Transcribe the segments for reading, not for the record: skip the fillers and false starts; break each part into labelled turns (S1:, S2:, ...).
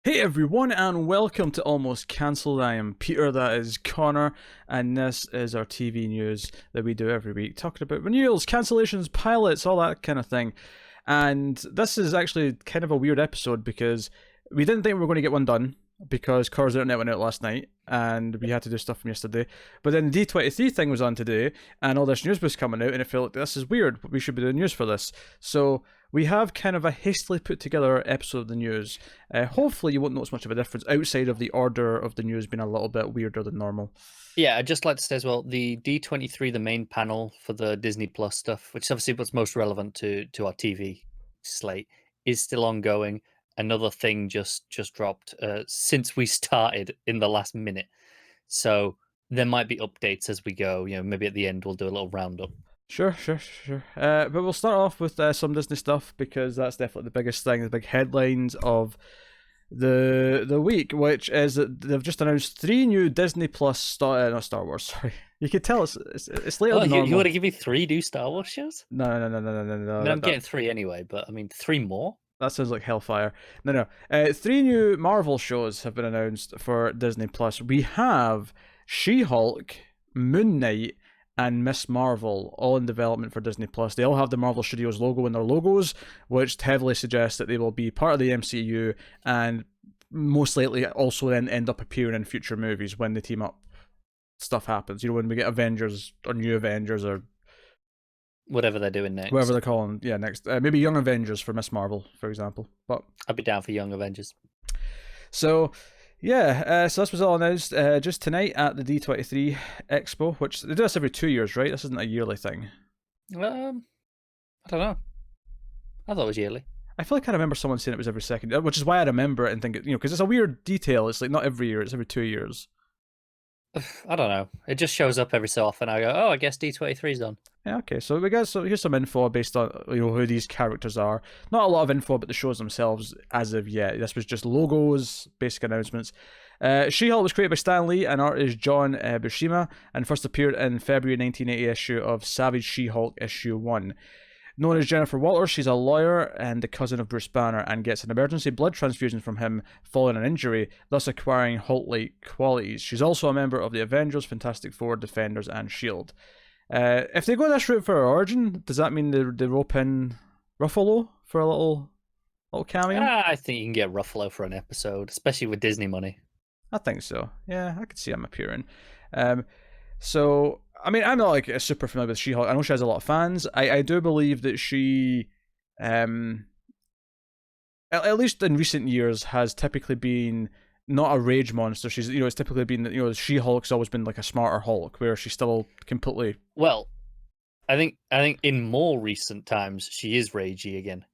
S1: Hey everyone, and welcome to Almost Cancelled. I am Peter, that is Connor, and this is our TV news that we do every week, talking about renewals, cancellations, pilots, all that kind of thing. And this is actually kind of a weird episode because we didn't think we were going to get one done because Cora's Internet went out last night and we had to do stuff from yesterday. But then the D23 thing was on today and all this news was coming out, and it felt like this is weird, we should be doing news for this. So we have kind of a hastily put together episode of the news. Hopefully you won't notice much of a difference outside of the order of the news being a little bit weirder than normal.
S2: Yeah, I'd just like to say as well, the D23, the main panel for the Disney Plus stuff, which is obviously what's most relevant to our TV slate, is still ongoing. Another thing just dropped since we started in the last minute. So there might be updates as we go. Maybe at the end we'll do a little roundup.
S1: Sure. But we'll start off with some Disney stuff because that's definitely the biggest thing, the big headlines of the week, which is that they've just announced 3 new Disney Plus not Star Wars. Sorry, you can tell it's later than normal.
S2: You want to give me 3 new Star Wars shows?
S1: No.
S2: I'm getting 3 anyway, but I mean 3 more.
S1: That sounds like hellfire. No. 3 new Marvel shows have been announced for Disney Plus. We have She-Hulk, Moon Knight, and Miss Marvel, all in development for Disney Plus. They all have the Marvel Studios logo in their logos, which heavily suggests that they will be part of the MCU and most likely also then end up appearing in future movies when the team up stuff happens. You know, when we get Avengers or New Avengers or
S2: whatever they're doing next.
S1: whatever they're calling, next. Maybe Young Avengers for Miss Marvel, for example. But
S2: I'd be down for Young Avengers.
S1: So, yeah, so this was all announced just tonight at the D23 Expo, which they do this every 2 years, right? This isn't a yearly thing.
S2: I don't know. I thought it was yearly.
S1: I feel like I remember someone saying it was every second, which is why I remember it and think, because it's a weird detail. It's like not every year, it's every 2 years.
S2: I don't know. It just shows up every so often. I go, oh, I guess D23's done.
S1: Yeah, okay. So here's some info based on who these characters are. Not a lot of info about the shows themselves as of yet. This was just logos, basic announcements. She-Hulk was created by Stan Lee and art is John Buscema and first appeared in February 1980 issue of Savage She-Hulk issue 1. Known as Jennifer Walters, she's a lawyer and the cousin of Bruce Banner and gets an emergency blood transfusion from him following an injury, thus acquiring Hulk-like qualities. She's also a member of the Avengers, Fantastic Four, Defenders, and S.H.I.E.L.D. If they go this route for her origin, does that mean they rope in Ruffalo for a little cameo?
S2: I think you can get Ruffalo for an episode, especially with Disney money.
S1: I think so. Yeah, I could see him appearing. So, I mean, I'm not like super familiar with She-Hulk. I know she has a lot of fans. I do believe that she, at least in recent years, has typically been not a rage monster. She's, it's typically been, She-Hulk's always been like a smarter Hulk, where she's still completely.
S2: Well, I think in more recent times she is ragey again.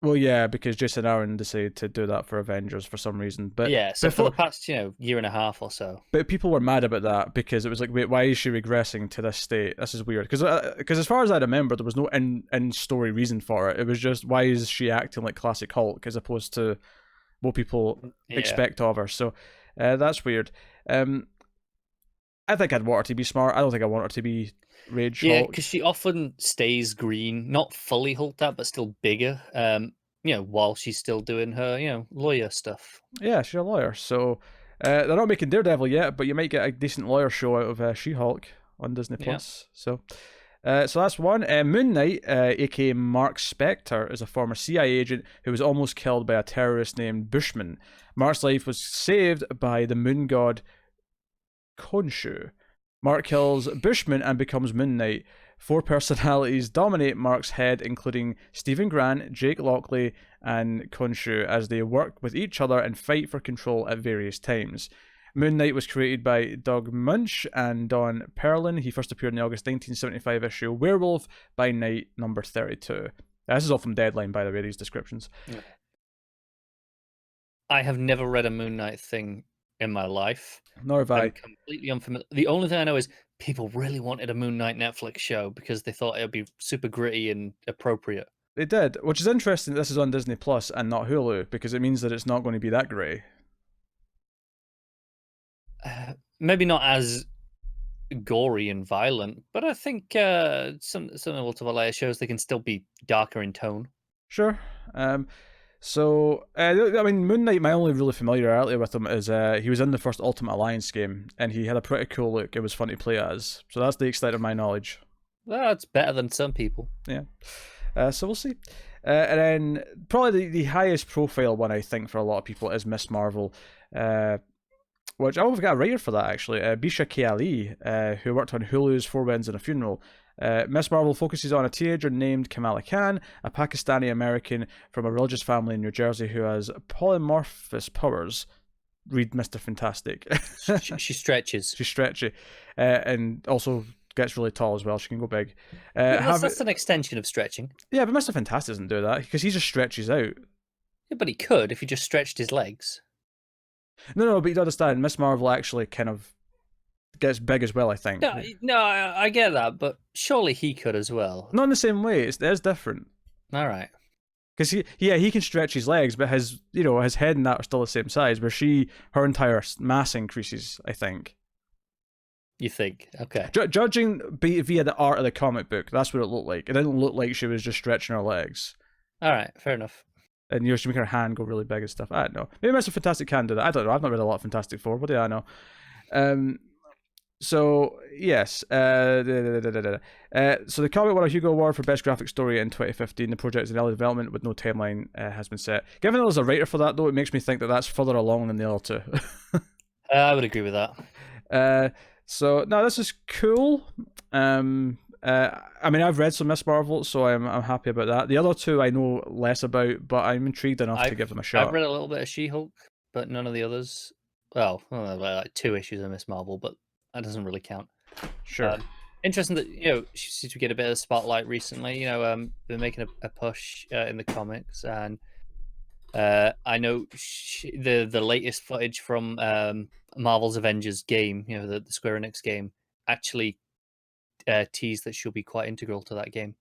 S1: Well, yeah, because Jason Aaron decided to do that for Avengers for some reason. But
S2: yeah, so for the past, year and a half or so.
S1: But people were mad about that because it was like, wait, why is she regressing to this state? This is weird. Because as far as I remember, there was no in-story reason for it. It was just, why is she acting like classic Hulk as opposed to what people expect of her? So that's weird. I think I'd want her to be smart. I don't think I want her to be rage Hulk.
S2: Yeah, because she often stays green, not fully hulked out, but still bigger. While she's still doing her, lawyer stuff.
S1: Yeah, she's a lawyer. So they're not making Daredevil yet, but you might get a decent lawyer show out of She-Hulk on Disney Plus. So that's one. Moon Knight, aka Mark Spector, is a former CIA agent who was almost killed by a terrorist named Bushman. Mark's life was saved by the moon god Khonshu. Mark kills Bushman and becomes Moon Knight. 4 personalities dominate Mark's head, including Stephen Grant, Jake Lockley, and Khonshu, as they work with each other and fight for control at various times. Moon Knight was created by Doug Munch and Don Perlin. He first appeared in the August 1975 issue Werewolf by Night number 32. This is all from Deadline, by the way, these descriptions.
S2: I have never read a Moon Knight thing in my life.
S1: Nor have I.
S2: I'm completely unfamiliar. The only thing I know is people really wanted a Moon Knight Netflix show because they thought it would be super gritty and appropriate.
S1: They did, which is interesting. This is on Disney Plus and not Hulu because it means that it's not going to be that grey.
S2: Maybe not as gory and violent, but I think some of the later shows they can still be darker in tone.
S1: Sure. So, I mean, Moon Knight, my only really familiarity with him is he was in the first Ultimate Alliance game, and he had a pretty cool look. It was fun to play as. So that's the extent of my knowledge.
S2: Well, it's better than some people.
S1: Yeah. So we'll see. And then probably the highest profile one, I think, for a lot of people is Miss Marvel. Which we've got a writer for that, actually. Bisha K. Ali, who worked on Hulu's Four Winds and a Funeral. Miss Marvel focuses on a teenager named Kamala Khan, a Pakistani American from a religious family in New Jersey who has polymorphous powers. Read Mr. Fantastic.
S2: She stretches.
S1: She's stretchy. And also gets really tall as well. She can go big.
S2: That's an extension of stretching.
S1: Yeah, but Mr. Fantastic doesn't do that because he just stretches out.
S2: Yeah, but he could if he just stretched his legs.
S1: No, but you understand, Miss Marvel actually kind of gets big as well, I think.
S2: No, I get that, but surely he could as well.
S1: Not in the same way. It's different.
S2: All right.
S1: Because he can stretch his legs, but his head and that are still the same size. Where her entire mass increases, I think.
S2: You think? Okay.
S1: Judging via the art of the comic book, that's what it looked like. It didn't look like she was just stretching her legs.
S2: All right, fair enough.
S1: And she make her hand go really big and stuff. I don't know. Maybe Mr. Fantastic can do that. I don't know. I've not read a lot of Fantastic Four. What do I know? So yes. So the comic won a Hugo Award for Best Graphic Story in 2015. The project is in early development with no timeline has been set. Given that there's a writer for that, though, it makes me think that that's further along than the other two.
S2: I would agree with that.
S1: So no, this is cool. I mean, I've read some Miss Marvel, so I'm happy about that. The other two I know less about, but I'm intrigued enough to give them a shot.
S2: I've read a little bit of She-Hulk, but none of the others. Well, like 2 issues of Miss Marvel, but that doesn't really count.
S1: Sure.
S2: Interesting that she seems to get a bit of spotlight recently. Been making a push in the comics, and I know the latest footage from Marvel's Avengers game, the Square Enix game, actually teased that she'll be quite integral to that game.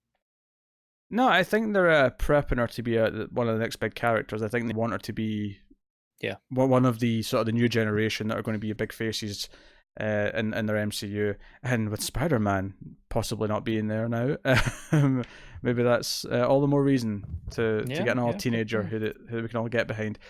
S1: No, I think they're prepping her to be one of the next big characters. I think they want her to be one of the sort of the new generation that are going to be big faces in their MCU. And with Spider-Man possibly not being there now, maybe that's all the more reason to get an all teenager who we can all get behind.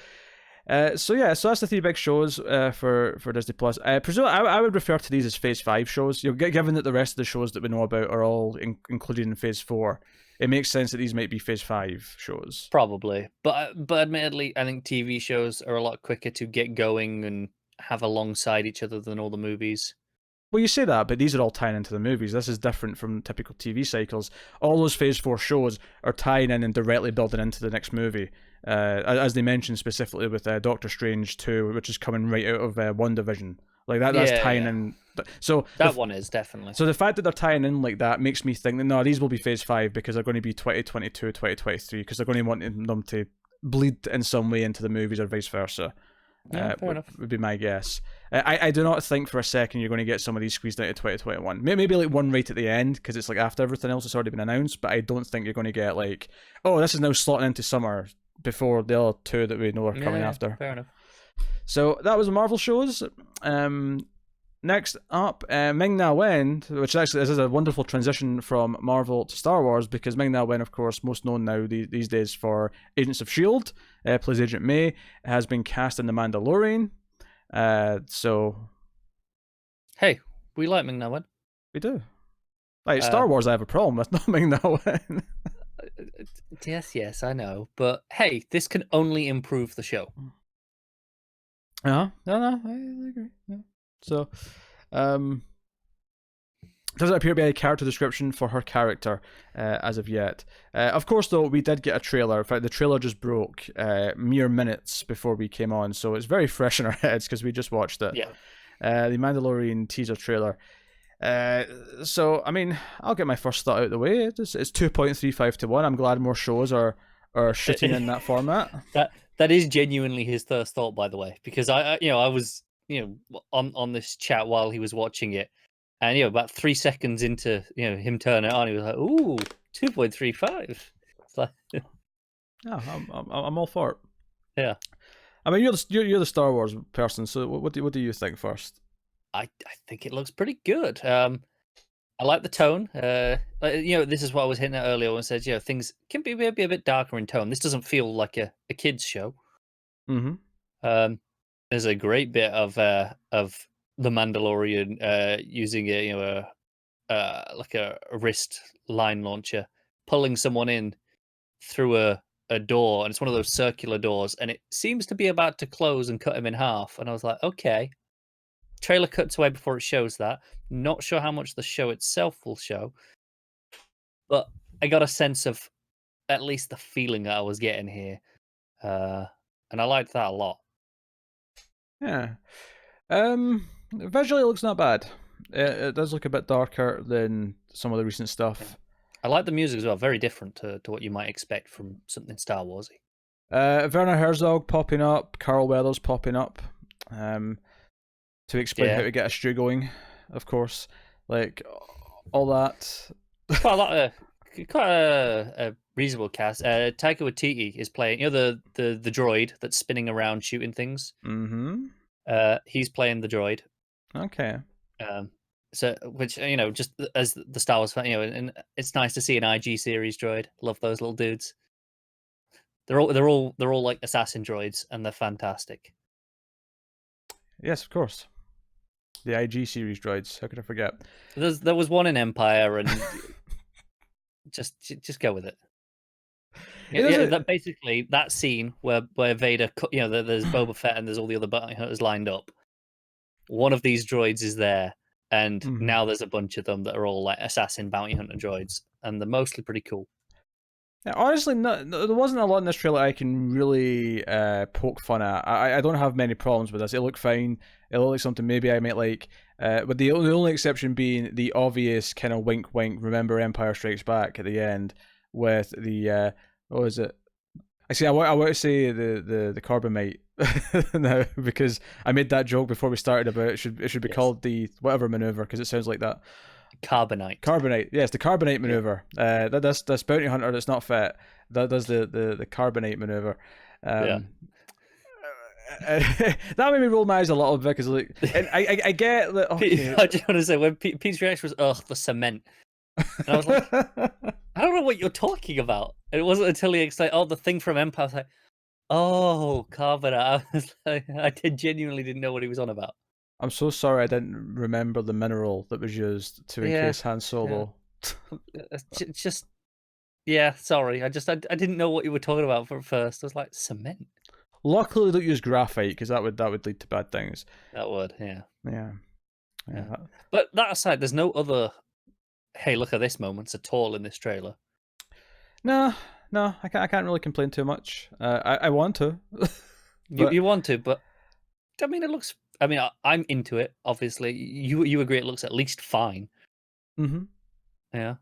S1: So that's the 3 big shows for Disney Plus. I would refer to these as Phase 5 shows. Given that the rest of the shows that we know about are all included in Phase 4, it makes sense that these might be Phase 5 shows.
S2: Probably, but admittedly, I think TV shows are a lot quicker to get going and have alongside each other than all the movies.
S1: Well, you say that, but these are all tying into the movies. This is different from typical TV cycles. All those Phase 4 shows are tying in and directly building into the next movie. As they mentioned specifically with Doctor Strange 2, which is coming right out of WandaVision. Like that's tying in. So
S2: that one is definitely.
S1: So the fact that they're tying in like that makes me think that no, these will be Phase 5 because they're going to be 2022, 2023, because they're going to want them to bleed in some way into the movies or vice versa.
S2: Fair enough.
S1: Would be my guess. I do not think for a second you're going to get some of these squeezed out of 2021. Maybe like one right at the end because it's like after everything else has already been announced. But I don't think you're going to get like, oh, this is now slotting into summer before the other 2 that we know are coming after.
S2: Fair enough.
S1: So that was the Marvel shows. Next up, Ming-Na Wen, which actually this is a wonderful transition from Marvel to Star Wars because Ming-Na Wen, of course, most known now these days for Agents of S.H.I.E.L.D., plays Agent May, has been cast in The Mandalorian.
S2: Hey, we like Ming-Na Wen.
S1: We do. Like Star Wars, I have a problem with, not Ming-Na Wen.
S2: Yes, I know. But hey, this can only improve the show.
S1: No, I agree. Yeah. So, doesn't appear to be any character description for her character as of yet. Of course, though, we did get a trailer. In fact, the trailer just broke mere minutes before we came on, so it's very fresh in our heads because we just watched it.
S2: Yeah.
S1: The Mandalorian teaser trailer. So, I mean, I'll get my first thought out of the way. It's 2.35 to 1. I'm glad more shows are shooting in that format.
S2: That is genuinely his first thought, by the way, because I was on this chat while he was watching it, and about 3 seconds into him turning it on, he was like, "Ooh, 2.35." It's like,
S1: yeah, I'm all for it.
S2: Yeah,
S1: I mean, you're the Star Wars person, so what do you think first?
S2: I think it looks pretty good. I like the tone. This is what I was hitting at earlier when I said, things can be maybe a bit darker in tone. This doesn't feel like a kids show.
S1: Mm-hmm.
S2: Um, there's a great bit of the Mandalorian using like a wrist line launcher, pulling someone in through a door, and it's one of those circular doors, and it seems to be about to close and cut him in half. And I was like, okay. Trailer cuts away before it shows that. Not sure how much the show itself will show, but I got a sense of at least the feeling that I was getting here, and I liked that a lot.
S1: Yeah. Visually, it looks not bad. It does look a bit darker than some of the recent stuff.
S2: Yeah. I like the music as well. Very different to what you might expect from something Star Warsy.
S1: Werner Herzog popping up, Carl Weathers popping up, to explain how to get a stew going. Of course, like all that.
S2: Quite a reasonable cast. Taika Waititi is playing. The droid that's spinning around shooting things.
S1: Mm-hmm.
S2: He's playing the droid.
S1: Okay.
S2: So, which just as the Star Wars fan, and it's nice to see an IG series droid. Love those little dudes. They're all like assassin droids, and they're fantastic.
S1: Yes, of course. The IG series droids. How could I forget?
S2: There was one in Empire, and just go with it. That basically that scene where Vader, there's Boba Fett and there's all the other bounty hunters lined up. One of these droids is there, and now there's a bunch of them that are all like assassin bounty hunter droids, and they're mostly pretty cool.
S1: Yeah, honestly, there wasn't a lot in this trailer I can really poke fun at. I don't have many problems with this. It looked fine. It looked like something maybe I might like. But the only exception being the obvious kind of wink, wink. Remember Empire Strikes Back at the end with the what was it? I want to say the carbonite now because I made that joke before we started about it should be called the whatever maneuver because it sounds like that.
S2: Carbonite.
S1: Yes, the carbonite maneuver. That's bounty hunter that's not fit. That does the carbonite maneuver. That made me roll my eyes a little bit because like, and I get that. Okay.
S2: I just want to say when Pete's reaction was, the cement," and I was like, I don't know what you're talking about. And it wasn't until he explained, the thing from Empire. I was like, oh, carbonite. I was like, I genuinely didn't know what he was on about.
S1: I'm so sorry I didn't remember the mineral that was used to encase Han Solo.
S2: Sorry. I didn't know what you were talking about for first. I was like, cement.
S1: Luckily, they don't use graphite because that would lead to bad things.
S2: That would, yeah.
S1: But
S2: that aside, there's no other. Hey, look at this moments at all in this trailer.
S1: No, I can't really complain too much. I want to.
S2: You want to, but I mean, it looks. I mean, I'm into it. Obviously, you agree it looks at least fine.
S1: Mm-hmm.
S2: Yeah.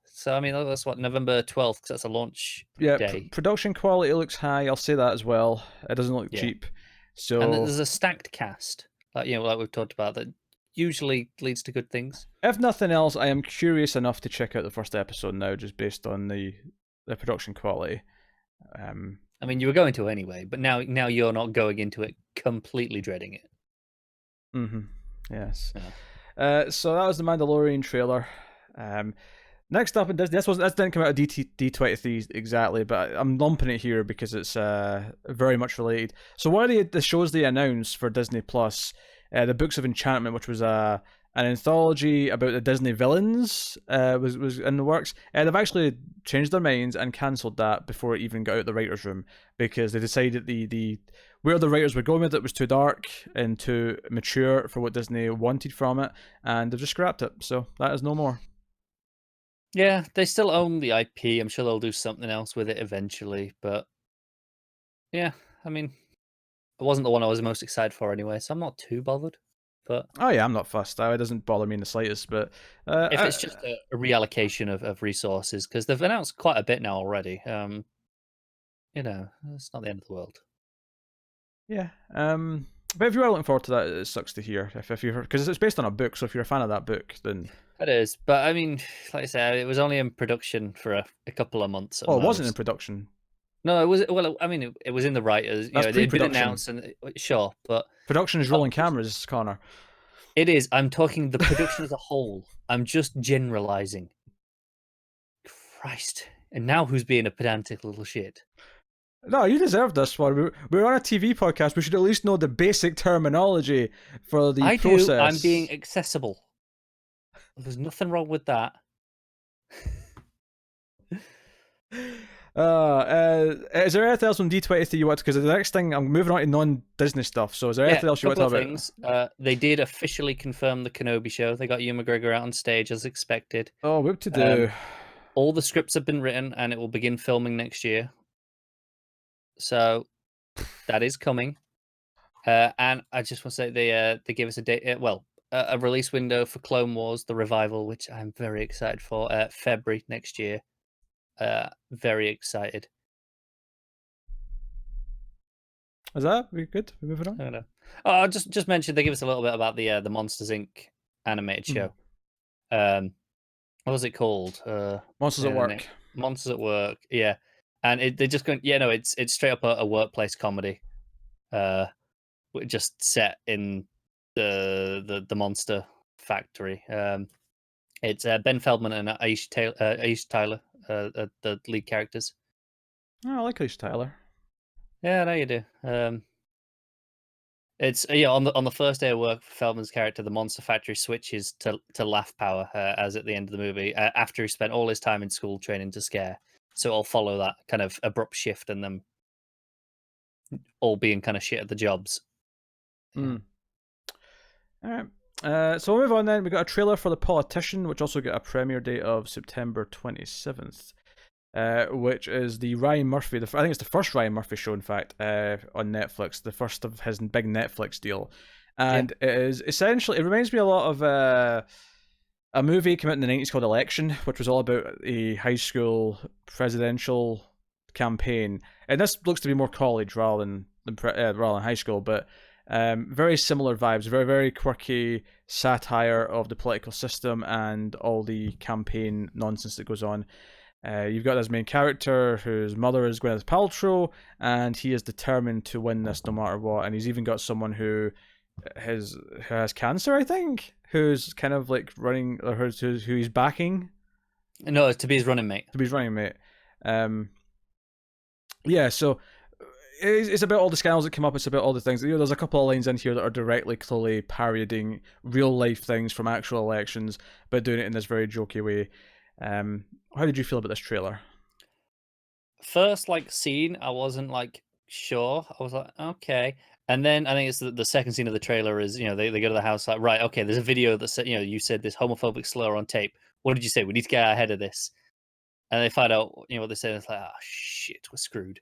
S2: So I mean, that's what November 12th because that's a launch day.
S1: Production quality looks high. I'll say that as well. It doesn't look cheap. So
S2: and there's a stacked cast, like we've talked about, that usually leads to good things.
S1: If nothing else, I am curious enough to check out the first episode now, just based on the production quality.
S2: I mean, you were going to anyway, but now you're not going into it completely dreading it.
S1: Mm-hmm. Yes. Yeah. So that was the Mandalorian trailer. Next up, that didn't come out of D23 exactly, but I'm lumping it here because it's very much related. So one of the shows they announced for Disney Plus, the Books of Enchantment, which was an anthology about the Disney villains, was in the works. They've actually changed their minds and cancelled that before it even got out the writers' room because they decided the where the writers were going with it was too dark and too mature for what Disney wanted from it, and they've just scrapped it. So that is no more.
S2: Yeah, they still own the IP. I'm sure they'll do something else with it eventually. But yeah, I mean, it wasn't the one I was most excited for anyway, so I'm not too bothered. But
S1: I'm not fussed. It doesn't bother me in the slightest. But
S2: if it's just a reallocation of resources, because they've announced quite a bit now already, it's not the end of the world.
S1: Yeah. But if you are looking forward to that, it sucks to hear. If you're because it's based on a book, so if you're a fan of that book, then
S2: it is. But I mean, like I said, it was only in production for a couple of months.
S1: Oh, it wasn't in production.
S2: No, it was. Well, I mean, it was in the writers. They'd been announced, and but
S1: production is rolling cameras, Connor.
S2: It is. I'm talking the production as a whole. I'm just generalizing. Christ. And now who's being a pedantic little shit?
S1: No, you deserve this one. We're on a TV podcast. We should at least know the basic terminology for the
S2: I do. I'm
S1: process.
S2: being accessible. There's nothing wrong with that.
S1: Is there anything else on D23 you want? Because the next thing, I'm moving on to non-Disney stuff. So is there anything else you want to talk about?
S2: Things. They did officially confirm the Kenobi show. They got Ewan McGregor out on stage as expected.
S1: Oh, what to do?
S2: All the scripts have been written, and it will begin filming next year. So that is coming. And I just want to say they gave us a date. A release window for Clone Wars: The Revival, which I'm very excited for. February next year. Very excited.
S1: Is that we good? We moving on?
S2: I don't know. Oh, just mentioned they give us a little bit about the Monsters Inc. animated show. What was it called?
S1: Monsters at Work.
S2: Monsters at Work. Yeah, and they're just going. Yeah, no, it's straight up a workplace comedy. Just set in the monster factory. It's Ben Feldman and Aisha Tyler, the lead characters.
S1: Oh, I like Aisha Tyler.
S2: Yeah, I know you do. It's on the first day of work for Feldman's character, the monster factory switches to laugh power as at the end of the movie after he spent all his time in school training to scare. So it'll follow that kind of abrupt shift and them all being kind of shit at the jobs.
S1: All right. So we'll move on then. We got a trailer for The Politician, which also got a premiere date of September 27th. Which is the Ryan Murphy. I think it's the first Ryan Murphy show, in fact, on Netflix. The first of his big Netflix deal, and it is essentially. It reminds me a lot of a movie came out in the 90s called Election, which was all about a high school presidential campaign. And this looks to be more college rather than high school, but very similar vibes. Very, very quirky satire of the political system and all the campaign nonsense that goes on. You've got this main character whose mother is Gwyneth Paltrow, and he is determined to win this no matter what. And he's even got someone who has cancer, I think, who's kind of like running, or who he's backing.
S2: No, to be his running mate.
S1: Yeah, so it's about all the scandals that come up. It's about all the things. There's a couple of lines in here that are directly, clearly parodying real life things from actual elections, but doing it in this very jokey way. How did you feel about this trailer?
S2: First, scene, I wasn't sure. I was like, okay, and then I think it's the second scene of the trailer is they go to the house right, okay, there's a video that said you said this homophobic slur on tape. What did you say? We need to get ahead of this. And they find out what they said. It's like, oh shit, we're screwed.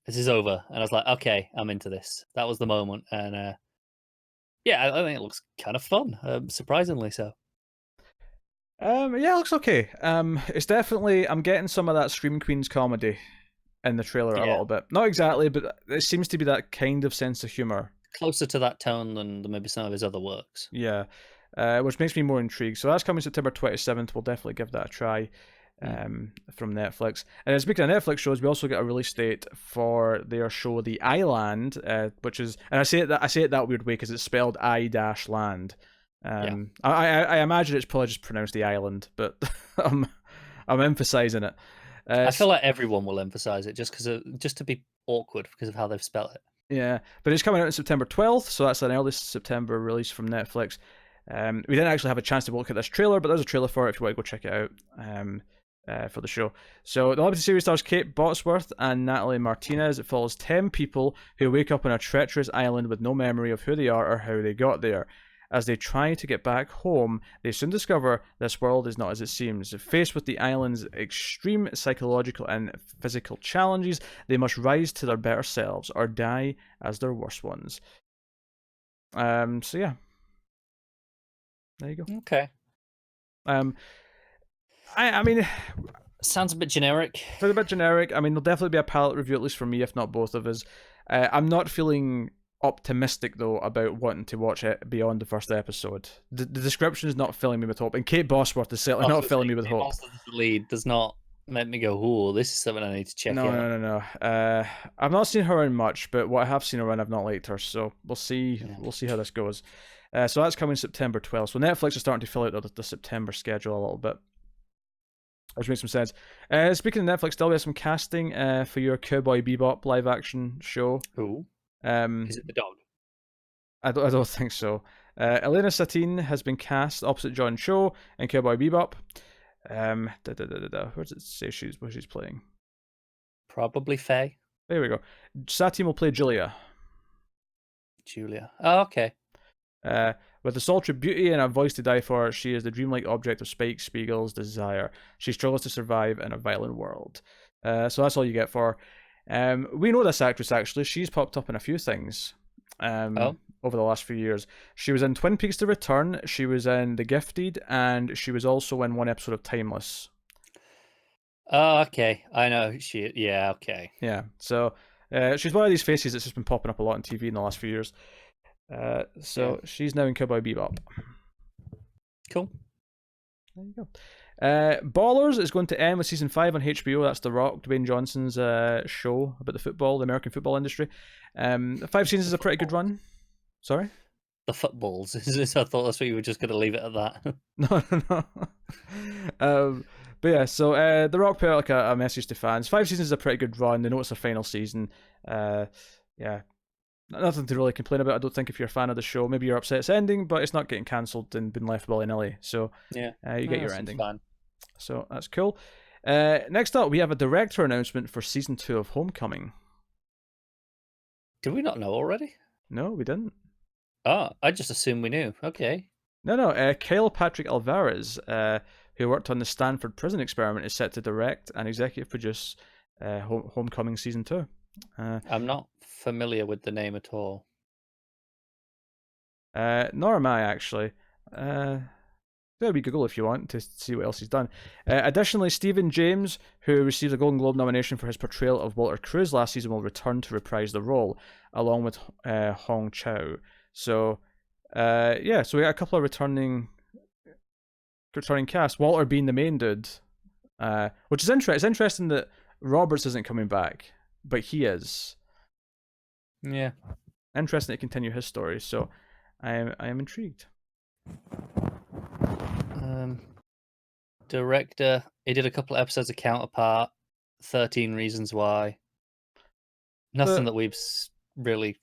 S2: This is over. And I was like, okay, I'm into this. That was the moment, and I think it looks kind of fun, surprisingly so.
S1: Yeah, it looks okay. It's definitely, I'm getting some of that Scream Queens comedy in the trailer a little bit. Not exactly, but it seems to be that kind of sense of humor. Closer
S2: to that tone than maybe some of his other works.
S1: Yeah, which makes me more intrigued. So that's coming September 27th. We'll definitely give that a try. From Netflix. And speaking of Netflix shows, we also get a release date for their show The Island, which is, and I say it that weird way because it's spelled I-land. I imagine it's probably just pronounced The Island, but I'm emphasizing it.
S2: I feel like everyone will emphasize it just to be awkward because of how they've spelled it.
S1: Yeah, but it's coming out on September 12th, so that's an early September release from Netflix. We didn't actually have a chance to look at this trailer, but there's a trailer for it if you want to go check it out for the show. So the limited series stars Kate Bosworth and Natalie Martinez. It follows 10 people who wake up on a treacherous island with no memory of who they are or how they got there. As they try to get back home, they soon discover this world is not as it seems. Faced with the island's extreme psychological and physical challenges, they must rise to their better selves or die as their worst ones. So yeah. There you go.
S2: Okay.
S1: I mean,
S2: sounds a bit generic.
S1: Sounds a bit generic. I mean, there'll definitely be a palette review, at least for me, if not both of us. I'm not feeling optimistic though about wanting to watch it beyond the first episode. The description is not filling me with hope, and Kate Bosworth is certainly not filling me with hope.
S2: The lead does not make me go, "Oh, this is something I need to check out."
S1: No. I've not seen her in much, but what I have seen her in, I've not liked her. So we'll see. Yeah. We'll see how this goes. So that's coming September 12th. So Netflix is starting to fill out the September schedule a little bit, which makes some sense. Speaking of Netflix, there'll be some casting for your Cowboy Bebop live action show.
S2: Ooh. Is it the dog?
S1: I don't think so. Elena Satine has been cast opposite John Cho in Cowboy Bebop. Where does it say what she's playing?
S2: Probably Faye.
S1: There we go. Satine will play Julia.
S2: Oh, okay.
S1: With a sultry beauty and a voice to die for, she is the dreamlike object of Spike Spiegel's desire. She struggles to survive in a violent world. So that's all you get for her. We know this actress, actually. She's popped up in a few things over the last few years. She was in Twin Peaks: The Return, she was in The Gifted, and she was also in one episode of Timeless.
S2: Oh, okay. I know yeah, okay.
S1: Yeah, so she's one of these faces that's just been popping up a lot on TV in the last few years. She's now in Cowboy Bebop.
S2: Cool.
S1: There you go. Ballers is going to end with season 5 on HBO. That's The Rock, Dwayne Johnson's show about the American football industry. 5 seasons is a pretty good run. Sorry?
S2: The footballs. I thought that's what you were just going to leave it at that.
S1: No. But yeah, so The Rock put out like a message to fans. 5 seasons is a pretty good run. They know it's a final season. Yeah. Nothing to really complain about, I don't think, if you're a fan of the show. Maybe you're upset it's ending, but it's not getting cancelled and been left willy-nilly. So you get your ending.
S2: Fun.
S1: So that's cool. Next up, we have a director announcement for season 2 of Homecoming.
S2: Did we not know already?
S1: No, we didn't.
S2: Oh, I just assumed we knew. Okay.
S1: No. Kyle Patrick Alvarez, who worked on the Stanford Prison Experiment, is set to direct and executive produce Homecoming season 2.
S2: I'm not familiar with the name at all.
S1: Nor am I, actually. Do a wee Google if you want to see what else he's done. Additionally, Stephen James, who received a Golden Globe nomination for his portrayal of Walter Cruz last season, will return to reprise the role, along with Hong Chow. So, so we got a couple of returning cast. Walter being the main dude, which is interesting. It's interesting that Roberts isn't coming back, but he is.
S2: Yeah.
S1: Interesting to continue his story. So, I am intrigued.
S2: Director, he did a couple of episodes of Counterpart, 13 Reasons Why. Nothing that we've really...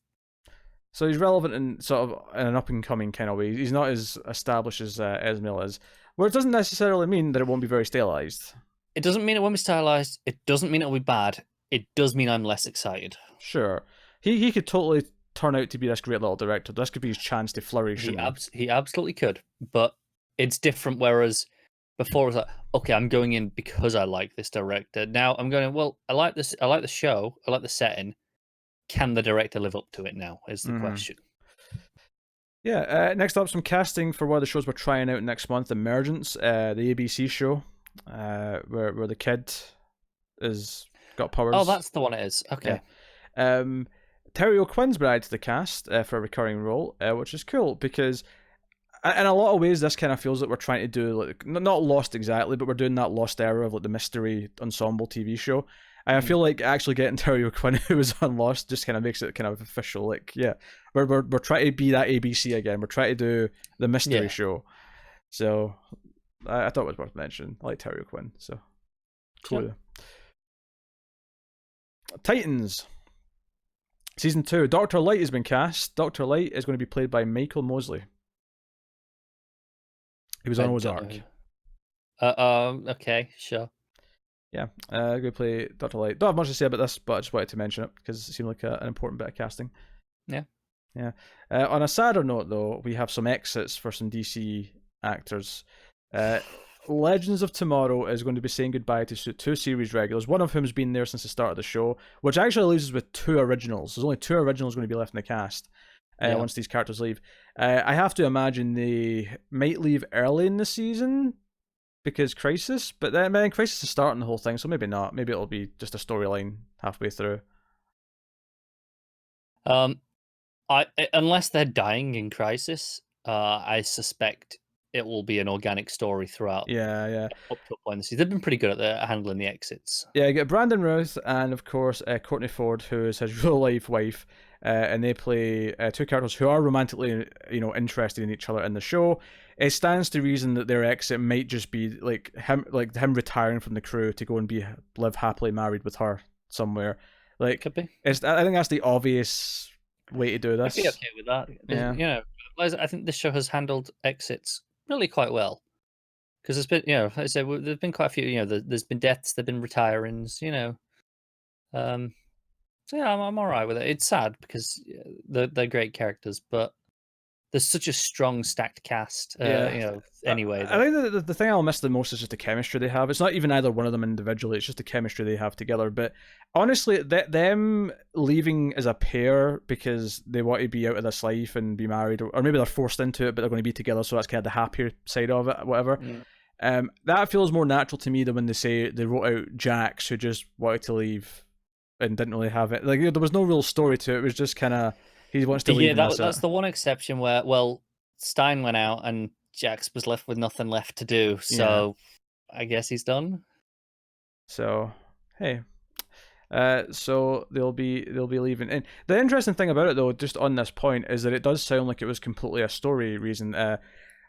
S1: So he's relevant in sort of in an up-and-coming kind of way. He's not as established as Esmail is. Where it doesn't necessarily mean that it won't be very stylized.
S2: It doesn't mean it won't be stylized. It doesn't mean it'll be bad. It does mean I'm less excited.
S1: Sure. He could totally turn out to be this great little director. This could be his chance to flourish.
S2: He absolutely could, but it's different. Whereas before it was like, okay, I'm going in because I like this director. Now I'm going, well, I like this. I like the show. I like the setting. Can the director live up to it now? Is the question.
S1: Yeah. Next up, some casting for one of the shows we're trying out next month, Emergence, the ABC show, where the kid is got powers.
S2: Oh, that's the one it is. Okay.
S1: Yeah. Terry O'Quinn's been added to the cast for a recurring role, which is cool because in a lot of ways this kind of feels like we're trying to do like not Lost exactly, but we're doing that Lost era of like the mystery ensemble TV show. And I feel like actually getting Terry O'Quinn, who was on Lost, just kind of makes it kind of official. Like, yeah, we're trying to be that ABC again. We're trying to do the mystery show. So I thought it was worth mentioning. I like Terry O'Quinn, so cool.
S2: Sure.
S1: Titans. Season 2. Dr. Light has been cast. Dr. Light is going to be played by Michael Mosley. He was on Ozark.
S2: Okay, sure.
S1: Yeah, going to play Dr. Light. Don't have much to say about this, but I just wanted to mention it because it seemed like an important bit of casting.
S2: Yeah.
S1: On a sadder note, though, we have some exits for some DC actors. Legends of Tomorrow is going to be saying goodbye to 2 series regulars, one of whom's been there since the start of the show, which actually leaves us with 2 originals. There's only 2 originals going to be left in the cast once these characters leave. I have to imagine they might leave early in the season because Crisis, but then Crisis is starting the whole thing, so maybe not. Maybe it'll be just a storyline halfway through.
S2: Unless they're dying in Crisis, I suspect it will be an organic story throughout.
S1: Yeah.
S2: Up to a point. They've been pretty good at handling the exits.
S1: Yeah, you get Brandon Routh and, of course, Courtney Ford, who is his real-life wife. and they play two characters who are romantically, interested in each other in the show. It stands to reason that their exit might just be like him retiring from the crew to go and live happily married with her somewhere. Like,
S2: Could be.
S1: I think that's the obvious way to do this.
S2: I'd be okay with that.
S1: Yeah.
S2: I think this show has handled exits really quite well. Because there's been, like I said, there's been quite a few, there's been deaths, there've been retirings, So yeah, I'm all right with it. It's sad because they're great characters, but there's such a strong stacked cast. Anyway,
S1: I think the thing I'll miss the most is just the chemistry they have. It's not even either one of them individually; it's just the chemistry they have together. But honestly, them leaving as a pair because they want to be out of this life and be married, or maybe they're forced into it, but they're going to be together, so that's kind of the happier side of it, whatever. That feels more natural to me than when they say they wrote out Jax, who just wanted to leave and didn't really have it. Like, there was no real story to it. It was just kind of he wants to leave.
S2: Yeah, that's the one exception where Stein went out and Jax was left with nothing left to do. So I guess he's done.
S1: So hey. So they'll be leaving. And the interesting thing about it, though, just on this point, is that it does sound like it was completely a story reason.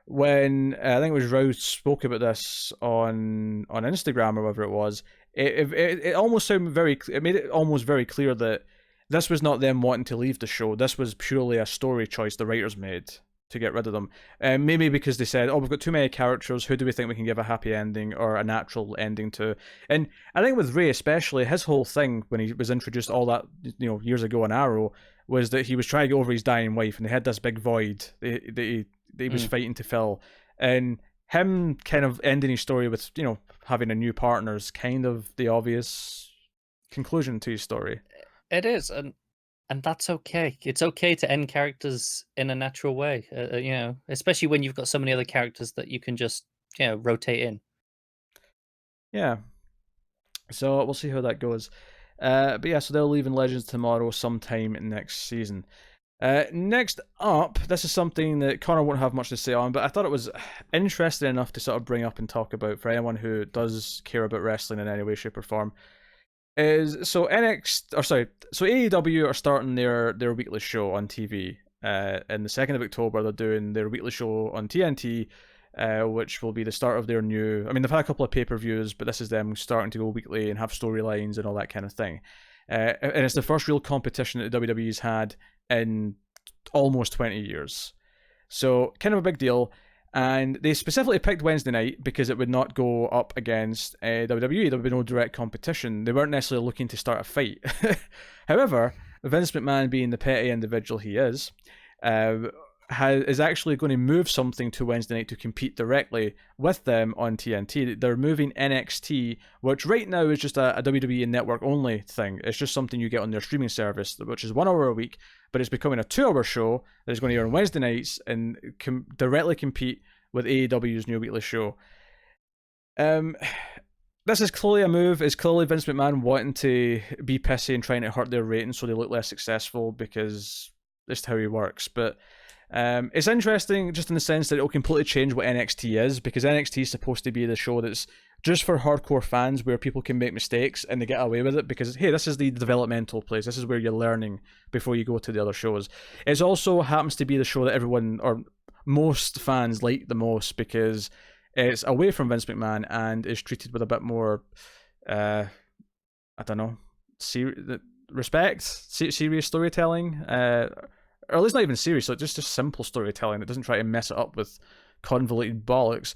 S1: When I think it was Rouse spoke about this on Instagram or whatever it was, it almost sounded it made it almost very clear that this was not them wanting to leave the show. This was purely a story choice the writers made to get rid of them. Maybe because they said, we've got too many characters, who do we think we can give a happy ending or a natural ending to? And I think with Rey especially, his whole thing when he was introduced all that, years ago on Arrow, was that he was trying to get over his dying wife, and they had this big void that he was fighting to fill. And him kind of ending his story with, having a new partner is kind of the obvious conclusion to his story.
S2: It is, and that's okay. It's okay to end characters in a natural way, especially when you've got so many other characters that you can just, rotate in.
S1: Yeah. So we'll see how that goes. But yeah, so they're leaving Legends tomorrow sometime next season. Next up, this is something that Connor won't have much to say on, but I thought it was interesting enough to sort of bring up and talk about for anyone who does care about wrestling in any way, shape, or form. So AEW are starting their weekly show on TV. In the 2nd of October, they're doing their weekly show on TNT, which will be the start of their new. I mean, they've had a couple of pay-per-views, but this is them starting to go weekly and have storylines and all that kind of thing. And it's the first real competition that WWE's had in almost 20 years. So kind of a big deal. And they specifically picked Wednesday night because it would not go up against WWE. There would be no direct competition. They weren't necessarily looking to start a fight. However, Vince McMahon, being the petty individual he is actually going to move something to Wednesday night to compete directly with them on TNT. They're moving NXT, which right now is just a WWE network only thing. It's just something you get on their streaming service, which is 1 hour a week, but it's becoming a 2-hour show that is going to air on Wednesday nights and directly compete with AEW's new weekly show. This is clearly a move. It's clearly Vince McMahon wanting to be pissy and trying to hurt their ratings so they look less successful, because that's how he works. But it's interesting just in the sense that it'll completely change what NXT is, because NXT is supposed to be the show that's just for hardcore fans, where people can make mistakes and they get away with it because, hey, this is the developmental place. This is where you're learning before you go to the other shows. It also happens to be the show that everyone, or most fans, like the most because it's away from Vince McMahon and is treated with a bit more, respect, serious storytelling, or at least not even serious, so just simple storytelling that doesn't try to mess it up with convoluted bollocks.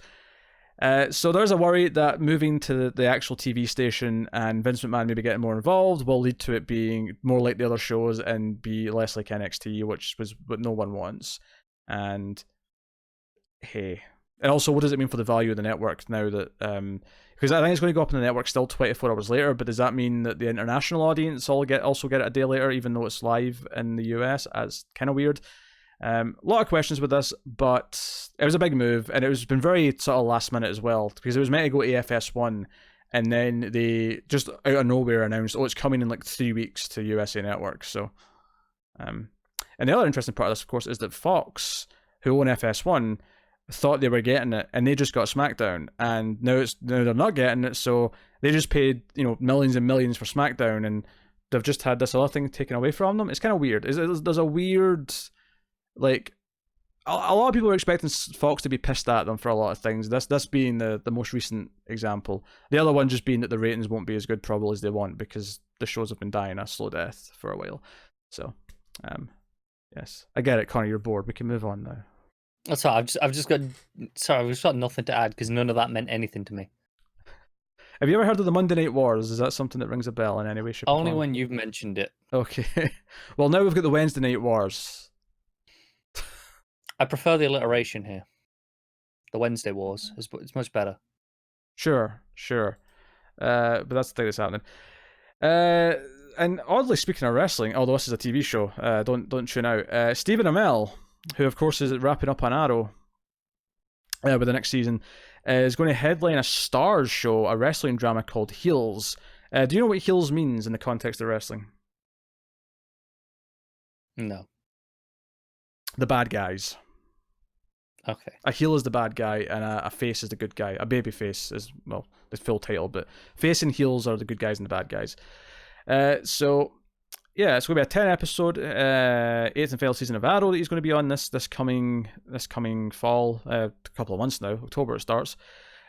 S1: So there's a worry that moving to the actual TV station and Vince McMahon maybe getting more involved will lead to it being more like the other shows and be less like NXT, which was what no one wants. And hey, and also, what does it mean for the value of the network now that because I think it's going to go up on the network still 24 hours later, but does that mean that the international audience also get it a day later, even though it's live in the US? That's kind of weird. A lot of questions with this, but it was a big move, and it was been very sort of last minute as well, because it was meant to go AFS1, and then they just out of nowhere announced, it's coming in like 3 weeks to USA Network. So, and the other interesting part of this, of course, is that Fox, who own FS1, thought they were getting it, and they just got SmackDown, and now they're not getting it, so they just paid millions and millions for SmackDown, and they've just had this other thing taken away from them. It's kind of weird. There's a weird, like, a lot of people are expecting Fox to be pissed at them for a lot of things. This being the most recent example. The other one just being that the ratings won't be as good probably as they want because the shows have been dying a slow death for a while. So, yes, I get it, Connor. You're bored. We can move on now.
S2: That's all. I've just got nothing to add because none of that meant anything to me.
S1: Have you ever heard of the Monday Night Wars? Is that something that rings a bell in any way, shape, or form?
S2: Only when you've mentioned it.
S1: Okay. Well, now we've got the Wednesday Night Wars.
S2: I prefer the alliteration here. The Wednesday Wars. It's much better.
S1: Sure. But that's the thing that's happening. And oddly, speaking of wrestling, although this is a TV show, don't tune out. Stephen Amell, who of course is wrapping up on Arrow with the next season, is going to headline a Starz show, a wrestling drama called Heels. Do you know what Heels means in the context of wrestling?
S2: No.
S1: The bad guys.
S2: Okay.
S1: A heel is the bad guy, and a face is the good guy. A baby face is, well, the full title, but face and heels are the good guys and the bad guys. So, yeah, it's going to be a 10-episode, 8th and final season of Arrow that he's going to be on this coming fall, a couple of months now. October it starts.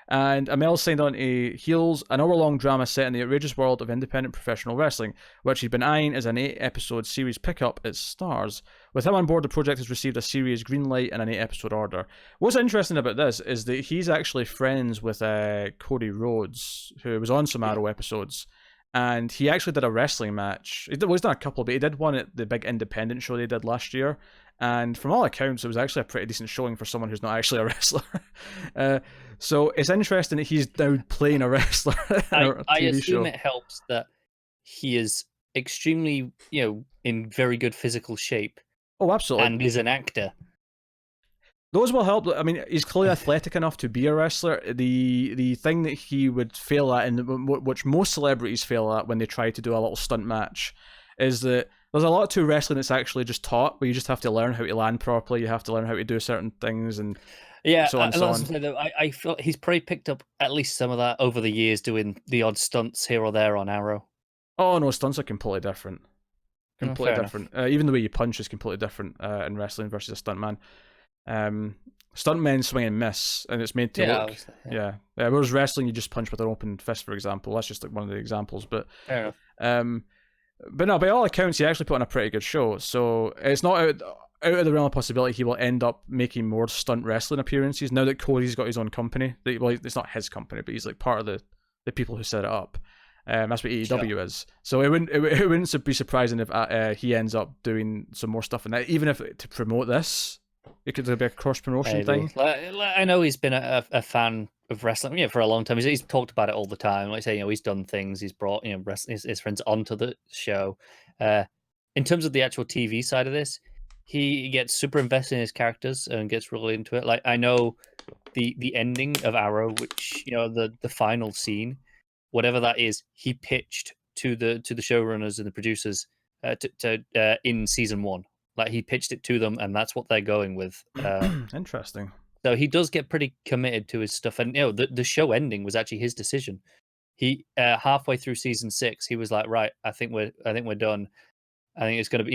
S1: And Amell signed on to Heels, an hour-long drama set in the outrageous world of independent professional wrestling, which he's been eyeing as an 8-episode series pickup at Starz. With him on board, the project has received a series green light and an 8-episode order. What's interesting about this is that he's actually friends with Cody Rhodes, who was on some Arrow episodes, and he actually did a wrestling match. He's done a couple, but he did one at the big independent show they did last year. And from all accounts, it was actually a pretty decent showing for someone who's not actually a wrestler. So it's interesting that he's now playing a wrestler in a
S2: I
S1: TV
S2: assume
S1: show.
S2: it helps that he is extremely, in very good physical shape.
S1: Oh, absolutely.
S2: And is an actor.
S1: Those will help. I mean, he's clearly athletic enough to be a wrestler. The thing that he would fail at, and which most celebrities fail at when they try to do a little stunt match, is that there's a lot to wrestling that's actually just taught, but you just have to learn how to land properly. You have to learn how to do certain things, and so on and so on.
S2: I feel he's probably picked up at least some of that over the years, doing the odd stunts here or there on Arrow.
S1: Oh no, stunts are completely different. Completely different. Even the way you punch is completely different in wrestling versus a stuntman. Stuntmen swing and miss, and it's made to look. Yeah. Whereas wrestling, you just punch with an open fist, for example. That's just like one of the examples. But
S2: fair enough.
S1: But no, by all accounts, he actually put on a pretty good show. So it's not out of the realm of possibility he will end up making more stunt wrestling appearances now that Cody's got his own company. Well, it's not his company, but he's like part of the people who set it up. That's what AEW is. So it wouldn't be surprising if he ends up doing some more stuff in that. Even if to promote this, it could be a cross promotion thing.
S2: I know he's been a fan of wrestling for a long time. He's talked about it all the time. Like I say, he's done things. He's brought his friends onto the show. In terms of the actual TV side of this, he gets super invested in his characters and gets really into it. Like I know the ending of Arrow, which the final scene, whatever that is, he pitched to the showrunners and the producers in season 1. Like he pitched it to them, and that's what they're going with.
S1: Interesting. So
S2: he does get pretty committed to his stuff, and the show ending was actually his decision. He halfway through season 6, he was like, "Right, I think we're done. I think it's gonna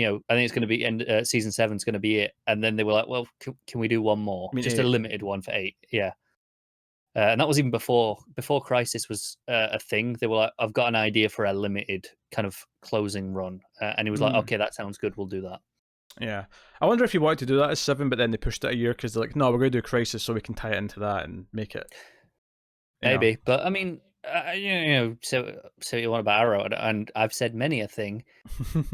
S2: be season 7's gonna be it." And then they were like, "Well, can we do one more? Just 8. A limited one for 8?" Yeah. And that was even before Crisis was a thing. They were like, "I've got an idea for a limited kind of closing run," and he was like, "Okay, that sounds good. We'll do that."
S1: Yeah, I wonder if he wanted to do that as 7, but then they pushed it a year because they're like, "No, we're going to do Crisis so we can tie it into that and make it."
S2: Maybe, but I mean, so what you want about Arrow, and I've said many a thing.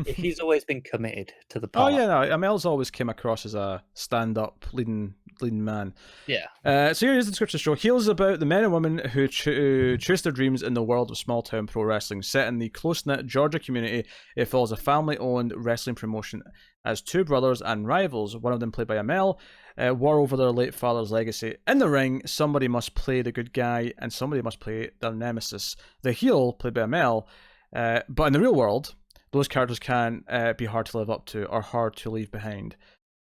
S2: He's always been committed to the part.
S1: Oh yeah, no, Amell's always came across as a stand-up leading man.
S2: Yeah.
S1: So here's the description of the show. Heels about the men and women who chase their dreams in the world of small-town pro wrestling. Set in the close-knit Georgia community, it follows a family-owned wrestling promotion as two brothers and rivals, one of them played by Amell, war over their late father's legacy. In the ring, somebody must play the good guy and somebody must play their nemesis. The heel, played by Amell, but in the real world, those characters can be hard to live up to or hard to leave behind.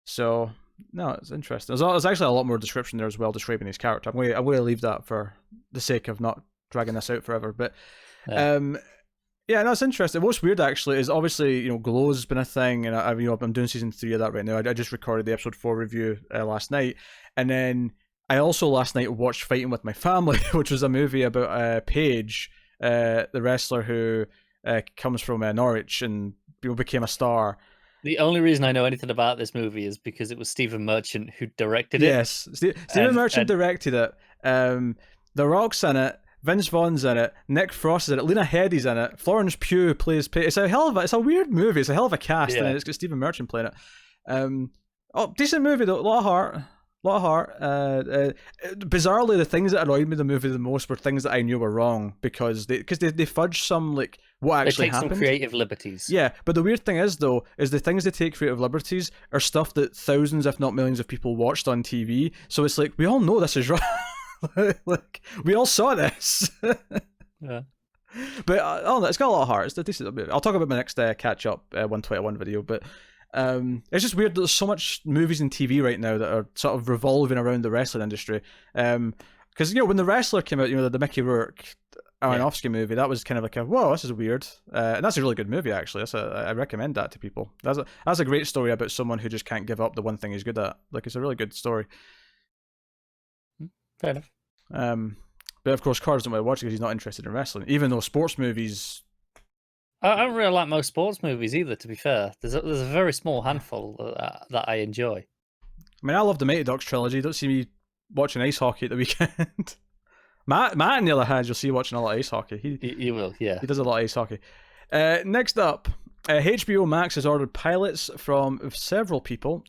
S1: So, no, it's interesting. There's actually a lot more description there as well, describing his character. I'm going to leave that for the sake of not dragging this out forever. But Yeah, no, it's interesting. What's weird actually is obviously Glow's been a thing, and I'm doing season 3 of that right now. I just recorded the episode 4 review last night, and then I also last night watched Fighting with My Family, which was a movie about Paige, the wrestler who comes from Norwich and became a star.
S2: The only reason I know anything about this movie is because it was Stephen Merchant who directed it.
S1: Yes, Stephen Merchant directed it. The Rock's in it. Vince Vaughn's in it. Nick Frost is in it. Lena Headey's in it. Florence Pugh plays. It's a weird movie. It's a hell of a cast, and it's got Stephen Merchant playing it. Decent movie though. A lot of heart. Bizarrely, the things that annoyed me the movie the most were things that I knew were wrong because they fudge some what actually happened.
S2: They take some creative liberties.
S1: Yeah, but the weird thing is though, is the things they take creative liberties are stuff that thousands, if not millions, of people watched on TV. So it's we all know this is wrong. We all saw this.
S2: Yeah.
S1: But it's got a lot of heart. It's a decent movie. I'll talk about my next catch up 121 video, but it's just weird that there's so much movies and TV right now that are sort of revolving around the wrestling industry. Because when The Wrestler came out, the Mickey Rourke Aronofsky movie, that was kind of whoa, this is weird. And that's a really good movie actually. I recommend that to people. That's a great story about someone who just can't give up the one thing he's good at. It's a really good story.
S2: Fair enough.
S1: But of course, Carr doesn't want to watch it because he's not interested in wrestling. Even though sports movies,
S2: I don't really like most sports movies either. To be fair, there's a very small handful that I enjoy.
S1: I mean, I love the Mighty Ducks trilogy. You don't see me watching ice hockey at the weekend. Matt, on the other hand, you'll see watching a lot of ice hockey.
S2: He will, yeah.
S1: He does a lot of ice hockey. Next up, HBO Max has ordered pilots from several people.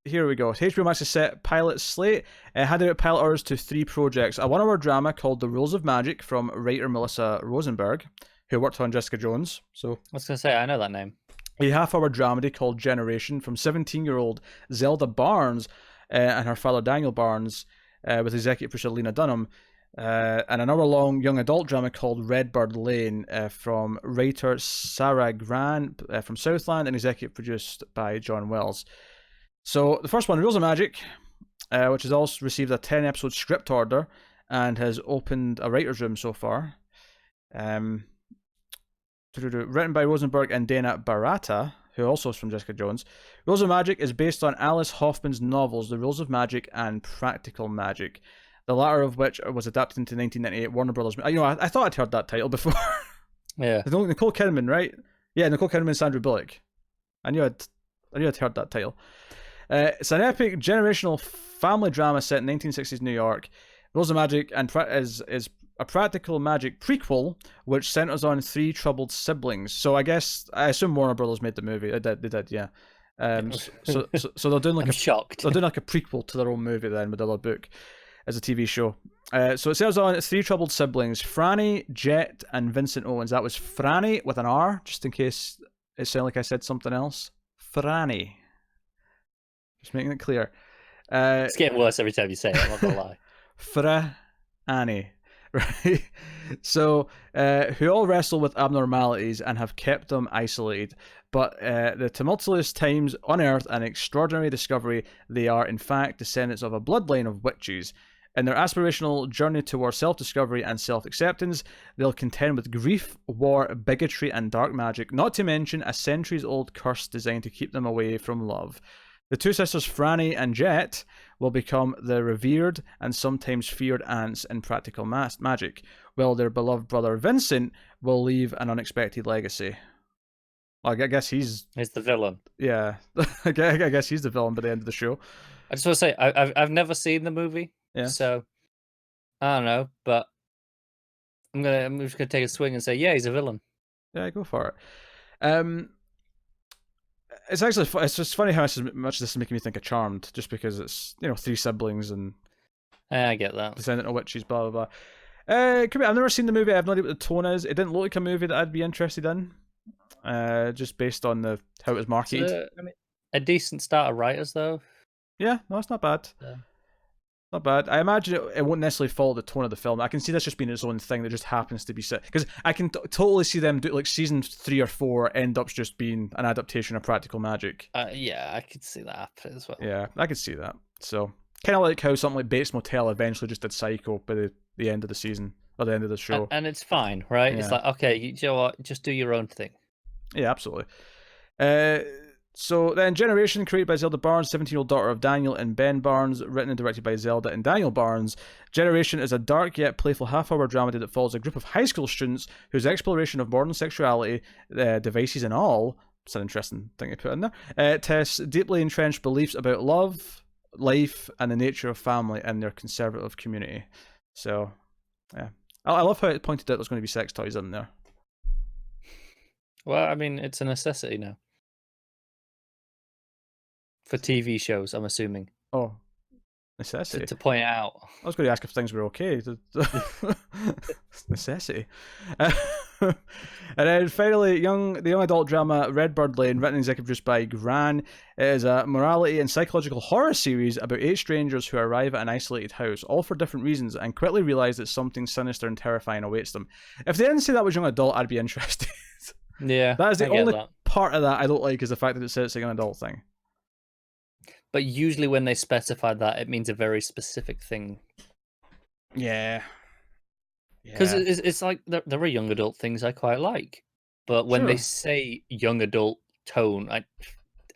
S1: Here we go. HBO Max has set pilot slate, handed out pilot orders to 3 projects. A 1-hour drama called The Rules of Magic from writer Melissa Rosenberg, who worked on Jessica Jones. So
S2: I was going to say, I know that name.
S1: A half-hour dramedy called Generation from 17-year-old Zelda Barnes and her father Daniel Barnes, with executive producer Lena Dunham. And an hour-long young adult drama called Redbird Lane from writer Sarah Gran from Southland and executive produced by John Wells. So the first one, Rules of Magic, which has also received a 10-episode script order and has opened a writer's room so far. Written by Rosenberg and Dana Barata, who also is from Jessica Jones. Rules of Magic is based on Alice Hoffman's novels The Rules of Magic and Practical Magic, the latter of which was adapted into 1998 Warner Brothers. I thought I'd heard that title before.
S2: Yeah.
S1: Nicole Kidman, right? Yeah, Nicole Kidman and Sandra Bullock. I knew I'd heard that title. It's an epic generational family drama set in 1960s New York. Rules of Magic is a practical magic prequel which centers on 3 troubled siblings. So I assume Warner Brothers made the movie. They did, yeah. So they're doing
S2: I'm shocked.
S1: They're doing a prequel to their own movie then with their book as a TV show. So it centers on 3 troubled siblings: Franny, Jet, and Vincent Owens. That was Franny with an R, just in case it sounded like I said something else. Franny. Just making it clear.
S2: It's getting worse every time you say it, I'm not gonna lie.
S1: Franny. Right? So, who all wrestle with abnormalities and have kept them isolated. But the tumultuous times unearth an extraordinary discovery. They are, in fact, descendants of a bloodline of witches. In their aspirational journey towards self-discovery and self-acceptance, they'll contend with grief, war, bigotry, and dark magic, not to mention a centuries-old curse designed to keep them away from love. The 2 sisters, Franny and Jet, will become the revered and sometimes feared aunts in practical magic, while their beloved brother Vincent will leave an unexpected legacy. I guess he's
S2: the villain.
S1: Yeah, I guess he's the villain by the end of the show.
S2: I just want to say, I've never seen the movie, so I don't know, but I'm just gonna take a swing and say, yeah, he's a villain.
S1: Yeah, go for it. It's just funny how much this is making me think of Charmed, just because it's 3 siblings and
S2: I get that.
S1: descendant of witches, blah blah blah. I've never seen the movie. I have no idea what the tone is. It didn't look like a movie that I'd be interested in, just based on how it was marketed.
S2: A decent start of writers, though.
S1: Yeah, no, it's not bad.
S2: Yeah.
S1: Not bad. I imagine it won't necessarily follow the tone of the film. I can see this just being its own thing that just happens to be set. Because I can totally see them do season 3 or 4 end up just being an adaptation of Practical Magic.
S2: Yeah, I could see that happen as well.
S1: Yeah, I could see that. So kind of like how something like Bates Motel eventually just did Psycho by the end of the season. at the end of the show.
S2: And it's fine, right?
S1: Yeah.
S2: It's like, okay, you know what? Just do your own thing.
S1: Yeah, absolutely. So then Generation, created by Zelda Barnes, 17-year-old daughter of Daniel and Ben Barnes, written and directed by Zelda and Daniel Barnes. Generation is a dark yet playful half-hour dramedy that follows a group of high school students whose exploration of modern sexuality, devices and all, it's an interesting thing to put in there, tests deeply entrenched beliefs about love, life, and the nature of family in their conservative community. So, yeah. I love how it pointed out there's going to be sex toys in there.
S2: Well, I mean, it's a necessity now. For TV shows, I'm assuming.
S1: Oh, necessity.
S2: To point out.
S1: I was going to ask if things were okay. Necessity. And then finally, the young adult drama Redbird Lane, written and executive produced by Gran. It is a morality and psychological horror series about 8 strangers who arrive at an isolated house, all for different reasons, and quickly realise that something sinister and terrifying awaits them. If they didn't say that was young adult, I'd be interested.
S2: Yeah,
S1: that is the only part of that I don't like, is the fact that it says it's a young adult thing.
S2: But usually when they specify that, it means a very specific thing.
S1: Yeah.
S2: Because it's like, there are young adult things I quite like. But when they say young adult tone,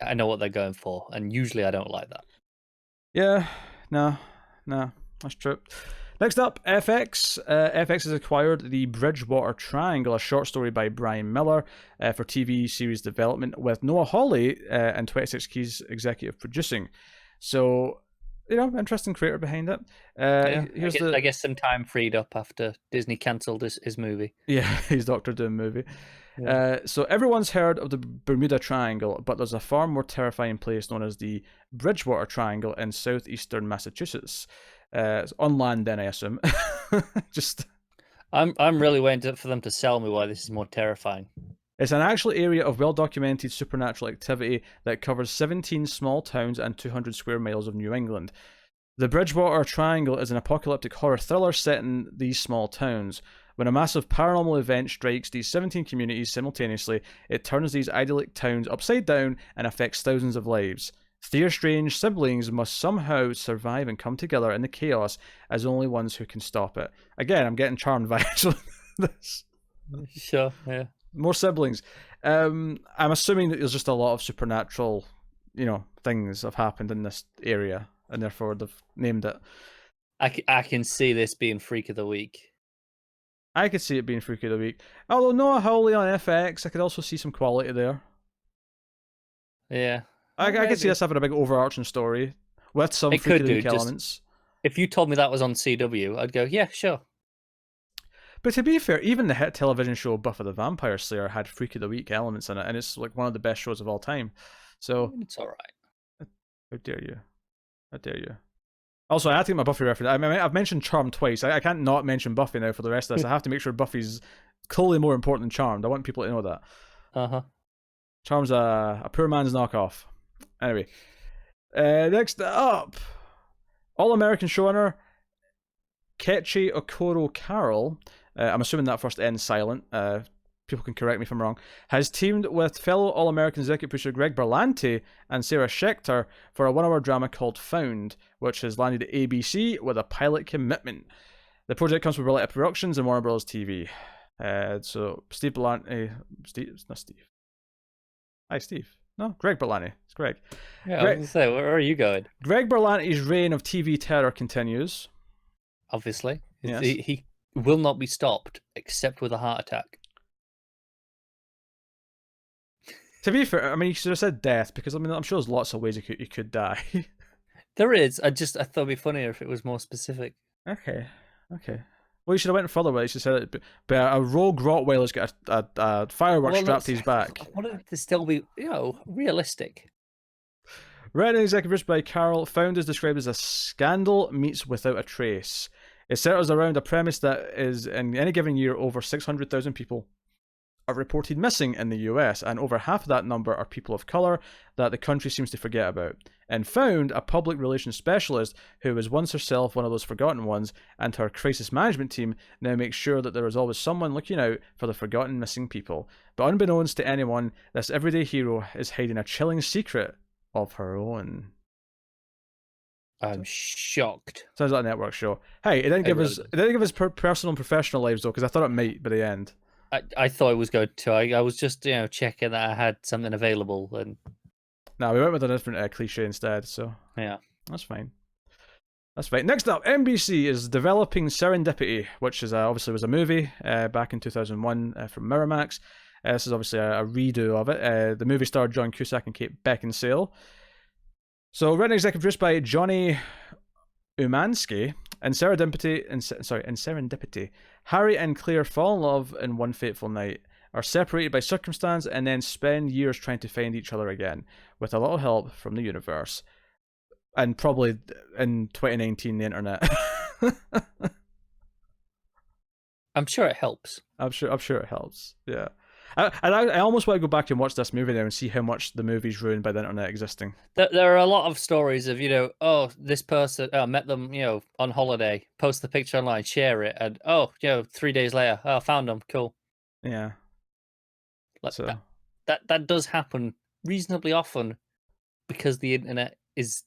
S2: I know what they're going for. And usually I don't like that.
S1: Yeah, no, that's true. Next up, FX. FX has acquired the Bridgewater Triangle, a short story by Brian Miller, for TV series development, with Noah Hawley and 26 Keys executive producing. So, interesting creator behind it.
S2: I guess some time freed up after Disney cancelled his movie.
S1: Yeah, his Doctor Doom movie.
S2: Yeah.
S1: So everyone's heard of the Bermuda Triangle, but there's a far more terrifying place known as the Bridgewater Triangle in southeastern Massachusetts. It's on land, then, I assume.
S2: I'm really waiting for them to sell me why this is more terrifying.
S1: It's an actual area of well-documented supernatural activity that covers 17 small towns and 200 square miles of New England. The Bridgewater Triangle is an apocalyptic horror thriller set in these small towns. When a massive paranormal event strikes these 17 communities simultaneously, it turns these idyllic towns upside down and affects thousands of lives. 3 strange siblings must somehow survive and come together in the chaos as only ones who can stop it. Again, I'm getting charmed by actually this.
S2: Sure, yeah.
S1: More siblings. I'm assuming that there's just a lot of supernatural, things have happened in this area, and therefore they've named it.
S2: I can see this being Freak of the Week.
S1: I could see it being Freak of the Week. Although Noah Hawley on FX, I could also see some quality there.
S2: Yeah.
S1: I could see us having a big overarching story with some Freak of the Week elements.
S2: If you told me that was on CW, I'd go, yeah, sure.
S1: But to be fair, even the hit television show Buffy the Vampire Slayer had Freak of the Week elements in it, and it's like one of the best shows of all time. So
S2: it's all right.
S1: How dare you? How dare you? Also, I have to get my Buffy reference. I mean, I've mentioned Charmed twice. I can't not mention Buffy now for the rest of this. I have to make sure Buffy's clearly more important than Charmed. I want people to know that.
S2: Uh-huh.
S1: Charm's a poor man's knockoff. Anyway. Next up, All-American showrunner Kechi Okoro Carroll, I'm assuming that first N silent, people can correct me if I'm wrong, has teamed with fellow All-American executive producer Greg Berlanti and Sarah Schechter for a 1-hour drama called Found, which has landed at ABC with a pilot commitment. The project comes from Berlanti Productions and Warner Bros. TV. So Steve Berlanti... It's not Steve. Hi, Steve. No, Greg Berlanti. It's Greg.
S2: Yeah, I was going to say, where are you going?
S1: Greg Berlanti's reign of TV terror continues.
S2: Obviously.
S1: Yes.
S2: He will not be stopped, except with a heart attack.
S1: To be fair, I mean, you should have said death, because I mean, I'm sure there's lots of ways you could die.
S2: There is. I thought it'd be funnier if it was more specific.
S1: Okay. Well, you should have went further with it. You should have said it, but a rogue Rottweiler's got a firework strapped to his back.
S2: I wanted it to still be, realistic.
S1: Written and executive produced by Carroll, Found is described as a scandal meets Without a Trace. It centers around a premise that is, in any given year, over 600,000 people are reported missing in the US, and over half of that number are people of colour that the country seems to forget about. And Found, a public relations specialist who was once herself one of those forgotten ones, and her crisis management team now makes sure that there is always someone looking out for the forgotten missing people. But unbeknownst to anyone, this everyday hero is hiding a chilling secret of her own.
S2: I'm shocked.
S1: Sounds like a network show. Hey, it didn't give us personal and professional lives though, because I thought it might by the end.
S2: I thought it was going to. I was just checking that I had something available, and
S1: No, we went with a different cliche instead, so
S2: yeah,
S1: that's fine. That's fine. Next up, NBC is developing Serendipity, which is obviously was a movie back in 2001 from Miramax. This is obviously a redo of it. The movie starred John Cusack and Kate Beckinsale. So, written and executive produced by Johnny Umansky. In Serendipity, Harry and Claire fall in love in one fateful night, are separated by circumstance, and then spend years trying to find each other again, with a little help from the universe. And probably in 2019, the internet.
S2: I'm sure it helps.
S1: I'm sure it helps. Yeah. I almost want to go back and watch this movie now and see how much the movie's ruined by the internet existing.
S2: There are a lot of stories of, this person, met them, on holiday, post the picture online, share it, and 3 days later, found them, cool.
S1: Yeah.
S2: Like so. That does happen reasonably often because the internet is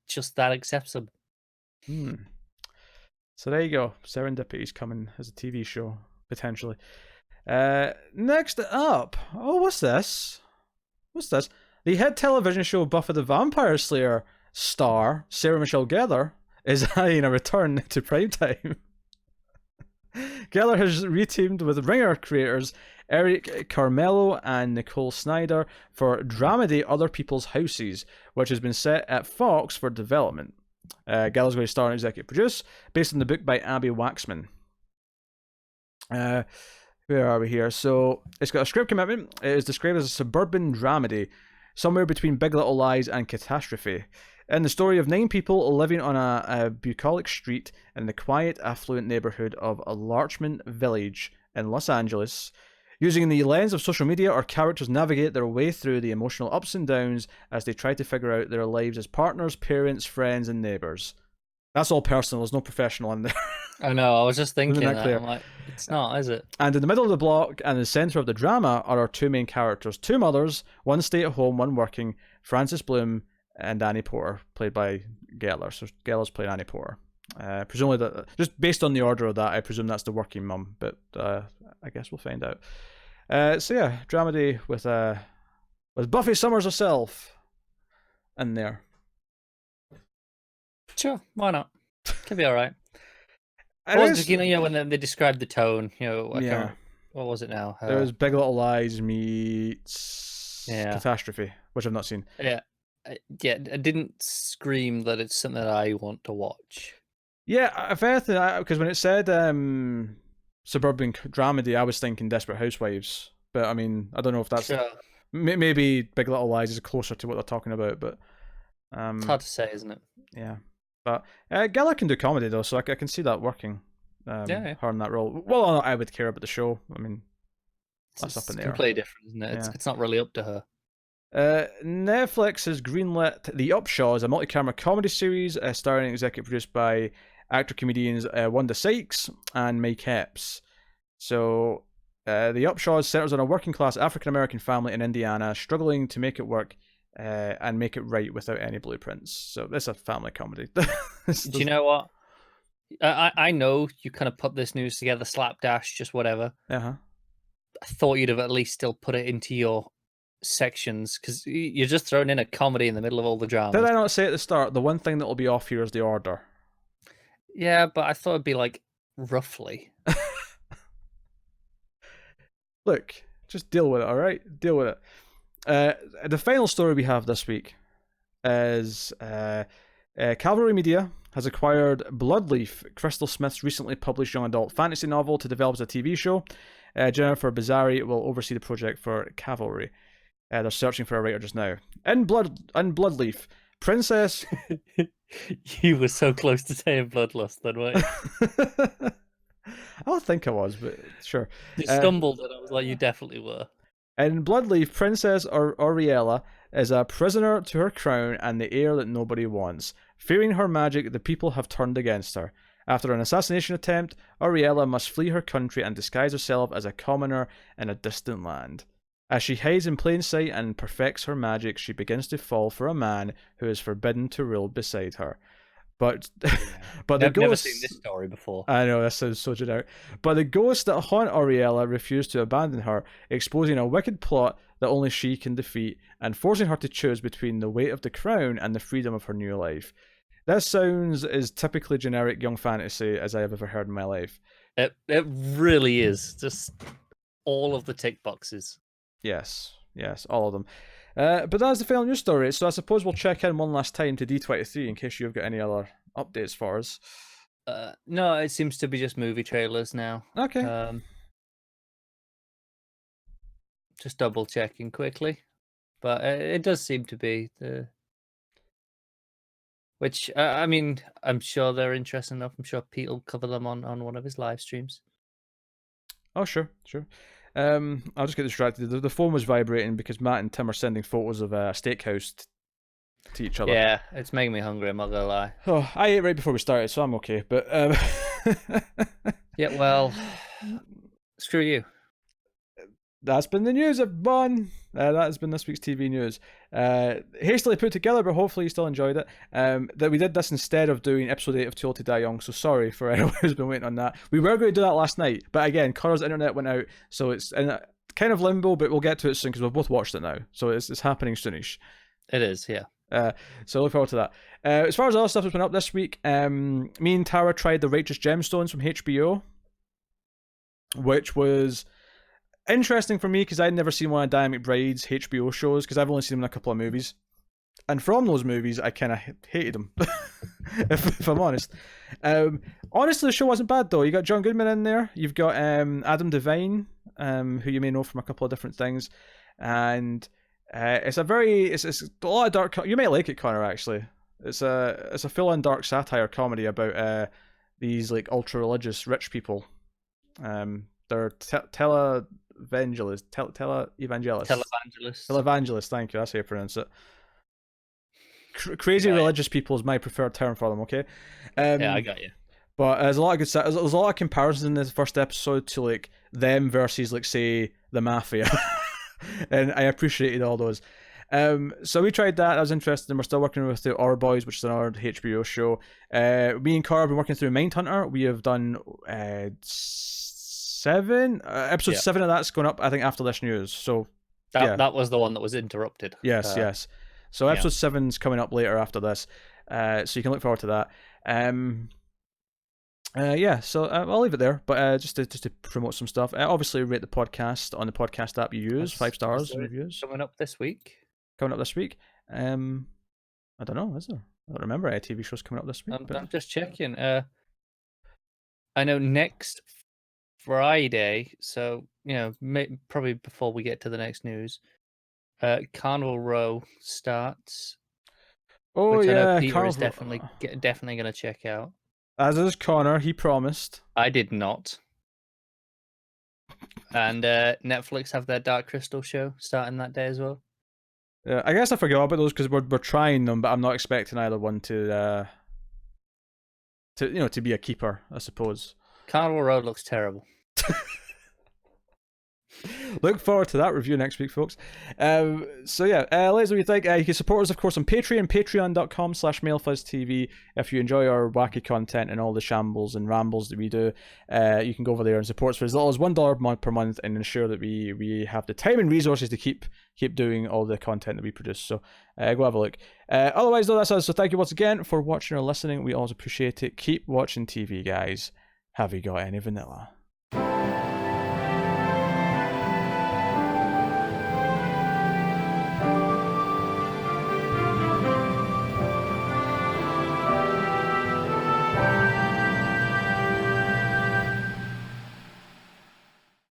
S2: just that accessible.
S1: So there you go. Serendipity's coming as a TV show, potentially. Next up, what's this? The hit television show Buffy the Vampire Slayer star Sarah Michelle Gellar is eyeing a return to primetime. Gellar has reteamed with Ringer creators Eric Carmelo and Nicole Snyder for dramedy Other People's Houses, which has been set at Fox for development. Gellar's going to star and executive produce, based on the book by Abby Waxman. Where are we here? So, it's got a script commitment. It is described as a suburban dramedy, somewhere between Big Little Lies and Catastrophe. And the story of 9 people living on a bucolic street in the quiet, affluent neighborhood of Larchmont Village in Los Angeles. Using the lens of social media, our characters navigate their way through the emotional ups and downs as they try to figure out their lives as partners, parents, friends, and neighbors. That's all personal. There's no professional in there.
S2: I know. I was just thinking that. I'm like, it's not, is it?
S1: And in the middle of the block and the centre of the drama are our 2 main characters. 2 mothers, one stay at home, one working, Frances Bloom and Annie Porter, played by Gellar. So Gellar's playing Annie Porter. Presumably, just based on the order of that, I presume that's the working mum, but I guess we'll find out. So yeah, dramedy with Buffy Summers herself in there.
S2: Sure, why not? Could be all right. When they described the tone, what was it now?
S1: There was Big Little Lies meets Catastrophe, which I've not seen.
S2: Yeah, it didn't scream that it's something that I want to watch.
S1: Yeah, if anything, because when it said suburban dramedy, I was thinking Desperate Housewives, but I mean, I don't know if that's maybe Big Little Lies is closer to what they're talking about, but
S2: it's hard to say, isn't it?
S1: Yeah. But Gellar can do comedy though, so I can see that working. Her in that role. Well, I would care about the show. I mean, that's up in the air.
S2: It's completely different, isn't it? It's not really up to her.
S1: Netflix has greenlit The Upshaws, a multi-camera comedy series starring and executive produced by actor-comedians Wanda Sykes and Mike Epps. So, The Upshaws centers on a working-class African-American family in Indiana struggling to make it work and make it right without any blueprints. So it's a family comedy.
S2: Do you know what? I know you kind of put this news together, slapdash, just whatever.
S1: Uh-huh.
S2: I thought you'd have at least still put it into your sections, because you're just throwing in a comedy in the middle of all the drama.
S1: Did I not say at the start, the one thing that will be off here is the order?
S2: Yeah, but I thought it'd be like, roughly.
S1: Look, just deal with it, alright? Deal with it. The final story we have this week is Cavalry Media has acquired Bloodleaf, Crystal Smith's recently published young adult fantasy novel, to develop as a TV show. Jennifer Bizzari will oversee the project for Cavalry. They're searching for a writer just now. In Bloodleaf, Princess...
S2: You were so close to saying Bloodlust then, weren't you?
S1: I don't think I was, but sure.
S2: You stumbled and I was like, you definitely were.
S1: In Bloodleaf, Princess Auriella is a prisoner to her crown and the heir that nobody wants. Fearing her magic, the people have turned against her. After an assassination attempt, Auriella must flee her country and disguise herself as a commoner in a distant land. As she hides in plain sight and perfects her magic, she begins to fall for a man who is forbidden to rule beside her. But but the
S2: I've never
S1: ghosts.
S2: seen this story before.
S1: I know, that sounds so generic. But the ghosts that haunt Auriella refuse to abandon her, exposing a wicked plot that only she can defeat, and forcing her to choose between the weight of the crown and the freedom of her new life. That sounds as typically generic young fantasy as I have ever heard in my life.
S2: It really is. Just all of the tick boxes.
S1: Yes, all of them. But that's the final news story, so I suppose we'll check in one last time to D23 in case you've got any other updates for us.
S2: No, it seems to be just movie trailers now.
S1: Okay.
S2: Just double checking quickly, but it does seem to be the. Which I mean, I'm sure they're interesting enough. I'm sure Pete will cover them on one of his live streams.
S1: Oh, sure. I'll just get distracted. The phone was vibrating because Matt and Tim are sending photos of a steakhouse to each other.
S2: Yeah, it's making me hungry, I'm not gonna lie.
S1: Oh, I ate right before we started, so I'm okay. But
S2: yeah, well, screw you.
S1: That's been the news, everyone. That has been this week's TV news. Hastily put together, but hopefully you still enjoyed it. That we did this instead of doing episode 8 of Too Old to Die Young, so sorry for anyone who's been waiting on that. We were going to do that last night, but again, Connor's internet went out, so it's in a kind of limbo, but we'll get to it soon because we've both watched it now, so it's happening soonish.
S2: It is, yeah.
S1: So look forward to that. As far as other stuff that's been up this week, me and Tara tried the Righteous Gemstones from HBO, which was interesting for me because I'd never seen one of Diane McBride's HBO shows because I've only seen them in a couple of movies. And from those movies, I kind of hated them, if I'm honest. Honestly, the show wasn't bad, though. You got John Goodman in there. You've got Adam Devine, who you may know from a couple of different things. And it's a lot of dark. You might like it, Connor, actually. It's a full-on dark satire comedy about these like ultra-religious rich people. They're televangelists. Televangelists, thank you. That's how you pronounce it. Crazy religious people is my preferred term for them, okay?
S2: Yeah, I got you.
S1: But there's a lot of there's a lot of comparisons in this first episode to like them versus like say the mafia. And I appreciated all those. So we tried that. I was interested, and we're still working with the Our Boys, which is another HBO show. Me and Cara have been working through Mindhunter. We have done episode 7 of that's going up, I think, after this news. So
S2: that was the one that was interrupted.
S1: Yes. So episode 7's coming up later after this, so you can look forward to that. So I'll leave it there, but just to promote some stuff. Obviously, rate the podcast on the podcast app you use. 5 stars reviews
S2: coming up this week.
S1: I don't know, is there? I don't remember any TV shows coming up this week.
S2: I'm just checking. I know next Friday, so probably before we get to the next news, Carnival Row starts.
S1: Oh,
S2: which
S1: yeah,
S2: I know Peter
S1: Carnival...
S2: is definitely going to check out.
S1: As is Connor, he promised.
S2: I did not. And Netflix have their Dark Crystal show starting that day as well.
S1: Yeah, I guess I forgot about those because we're trying them, but I'm not expecting either one to be a keeper, I suppose.
S2: Carnival Road looks terrible.
S1: Look forward to that review next week, folks. Let us know what you think. You can support us, of course, on Patreon, patreon.com/MailFuzzTV. If you enjoy our wacky content and all the shambles and rambles that we do, you can go over there and support us for as little as $1 per month and ensure that we have the time and resources to keep doing all the content that we produce. So go have a look. Otherwise, though, that's us. So thank you once again for watching or listening. We always appreciate it. Keep watching TV, guys. Have you got any vanilla?